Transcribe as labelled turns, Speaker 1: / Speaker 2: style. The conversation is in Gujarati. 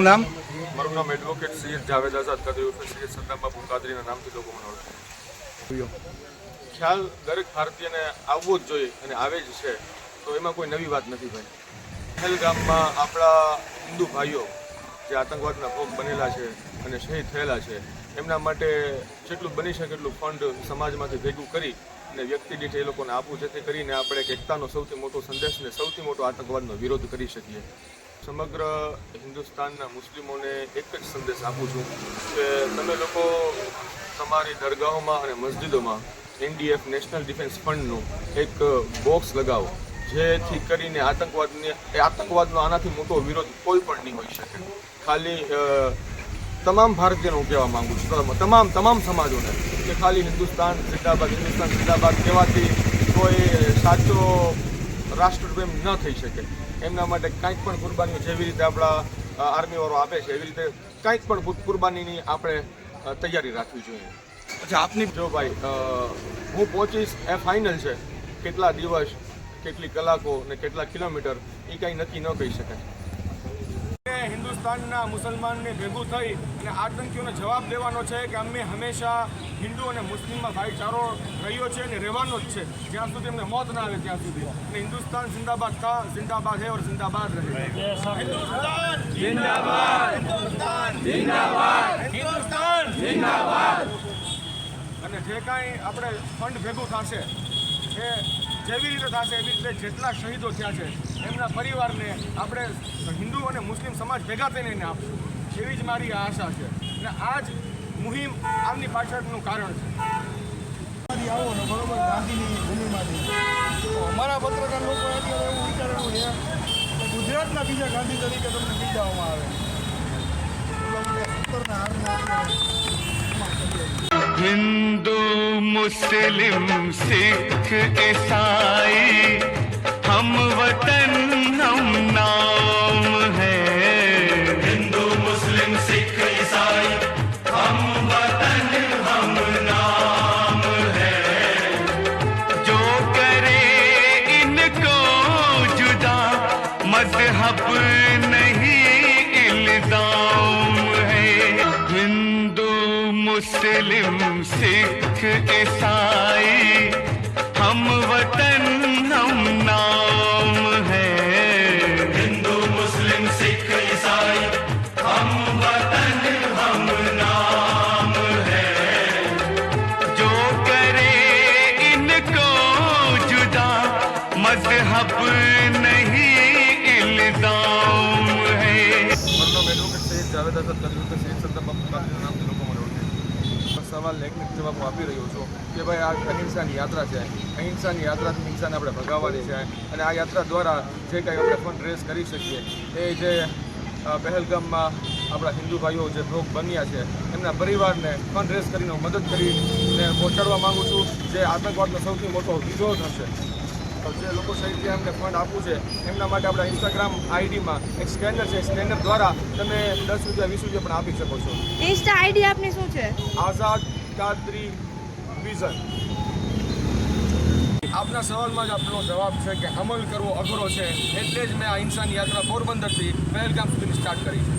Speaker 1: આપનું નામ?
Speaker 2: મારું નામ એડવોકેટ સૈયદ જાવેદ આઝાદ કાદરી ઉર્ફે સૈયદ સદ્દામ બાપુ કાદરીના નામથી લોકો મને ઓળખે. ખ્યાલ દરેક ભારતીયને આવવો જ જોઈએ અને આવે જ છે, તો એમાં કોઈ નવી વાત નથી ભાઈ. પહેલગામમાં આપણા હિન્દુ ભાઈઓ જે આતંકવાદના ભોગ બનેલા છે અને શહીદ થયેલા છે, એમના માટે જેટલું બની શકે એટલું ફંડ સમાજમાંથી ભેગું કરી અને વ્યક્તિ દીઠ એ લોકોને આપવું, જેથી કરીને આપણે એકતાનો સૌથી મોટો સંદેશ ને સૌથી મોટો આતંકવાદનો વિરોધ કરી શકીએ. સમગ્ર હિન્દુસ્તાનના મુસ્લિમોને એક જ સંદેશ આપું છું કે તમે લોકો તમારી દરગાહોમાં અને મસ્જિદોમાં NDF નેશનલ ડિફેન્સ ફંડનું એક બોક્સ લગાવો, જેથી કરીને આતંકવાદનો આનાથી મોટો વિરોધ કોઈ પણ નહીં હોઈ શકે. ખાલી તમામ ભારતીયોને હું કહેવા માગું છું, તમામ સમાજોને, કે ખાલી હિન્દુસ્તાન જિંદાબાદ કહેવાથી કોઈ સાચો રાષ્ટ્રપ્રેમ ન થઈ શકે. એમના માટે કાંઈક પણ કુરબાનીઓ જેવી રીતે આપણા આર્મીવાળો આપે છે, એવી રીતે કાંઈક પણ કુરબાનીની આપણે તૈયારી રાખવી જોઈએ.
Speaker 1: અચ્છા, આપની
Speaker 2: જો ભાઈ હું પહોંચીશ એ ફાઇનલ છે, કેટલા દિવસ, કેટલી કલાકો ને કેટલા કિલોમીટર એ કાંઈ નક્કી ન કહી શકાય. હિન્દુસ્તાનના મુસલમાનને ભેગું થઈ અને આતંકીઓને જવાબ દેવાનો છે કે અમે હંમેશા હિન્દુ અને મુસ્લિમમાં ભાઈચારો રહ્યો છે અને રહેવાનો જ છે, જ્યાં સુધી એમને મોત ના આવે ત્યાં સુધી. અને હિન્દુસ્તાન જિંદાબાદ થા, જિંદાબાદ હે ઓર જિંદાબાદ રહે. હિન્દુસ્તાન જિંદાબાદ, હિન્દુસ્તાન જિંદાબાદ, હિન્દુસ્તાન જિંદાબાદ. અને જે કાંઈ આપણે ફંડ ભેગું થશે એ જેવી રીતે થશે એવી રીતે જેટલા શહીદો થયા છે એમના પરિવારને આપણે હિન્દુ અને મુસ્લિમ સમાજ ભેગા થઈને એને આપશું, એવી જ મારી આશા છે. અને આ જ મુહિમ આમની પાછળનું કારણ છે.
Speaker 3: આવો ને બરોબર ગાંધીની ભૂમિમાંથી તો અમારા પત્રકાર લોકો અત્યારે એવું વિચારેલું છે કે ગુજરાતના બીજા ગાંધી તરીકે તમને બિરદાવવામાં આવે.
Speaker 4: हिंदू मुस्लिम सिख ईसाई हम वतन हम नाम है. हिंदू मुस्लिम सिख ईसाई हम वतन हम नाम है. जो करे इनको जुदा मजहब नहीं इल्जाम है. हिंदू मुस्लिम सिख ईसाई हम वतन हम नाम है. हिंदू मुस्लिम सिख ईसाई हम वतन हम नाम है. जो करे इनको जुदा मजहब नहीं इल्जाम है.
Speaker 2: મારું નામ એડવોકેટ સૈયદ જાવેદ આઝાદ કાદરી ઉર્ફે સૈયદ સદ્દામ બાપુ કાદરીના નામથી લોકો મને ઓળખે. સવાલ એક જવાબ આપી રહ્યો છું કે ભાઈ આ અહિંસાની યાત્રા છે, અહિંસાની યાત્રાથી હિંસાને આપણે ભગાવવાની છે. અને આ યાત્રા દ્વારા જે કંઈ આપણે ફંડ રેઝ કરી શકીએ એ જે પહેલગામમાં આપણા હિન્દુ ભાઈઓ જે ભોગ બન્યા છે એમના પરિવારને ફંડ રેઝ કરીને હું મદદ કરીને પહોંચાડવા માગું છું. જે આતંકવાદનો સૌથી મોટો વિરોધ હશે, જે લોકો શહીદ એમને ફંડ આપવું છે એમના માટે આપણા ઇન્સ્ટાગ્રામ આઈડીમાં એક સ્કેનર છે, સ્કેનર દ્વારા તમે 10 રૂપિયા 20 રૂપિયા પણ આપી શકો છો.
Speaker 5: ઇન્સ્ટા આઈડી આપની શું છે?
Speaker 2: આઝાદ કાદરી વિઝન. આપના સવાલમાં જ આપનો જવાબ છે કે અમલ કરવો અઘરો છે, એટલે જ મેં આ હિંસાની યાત્રા પોરબંદરથી પહેલગામ સુધીની સ્ટાર્ટ કરી છે.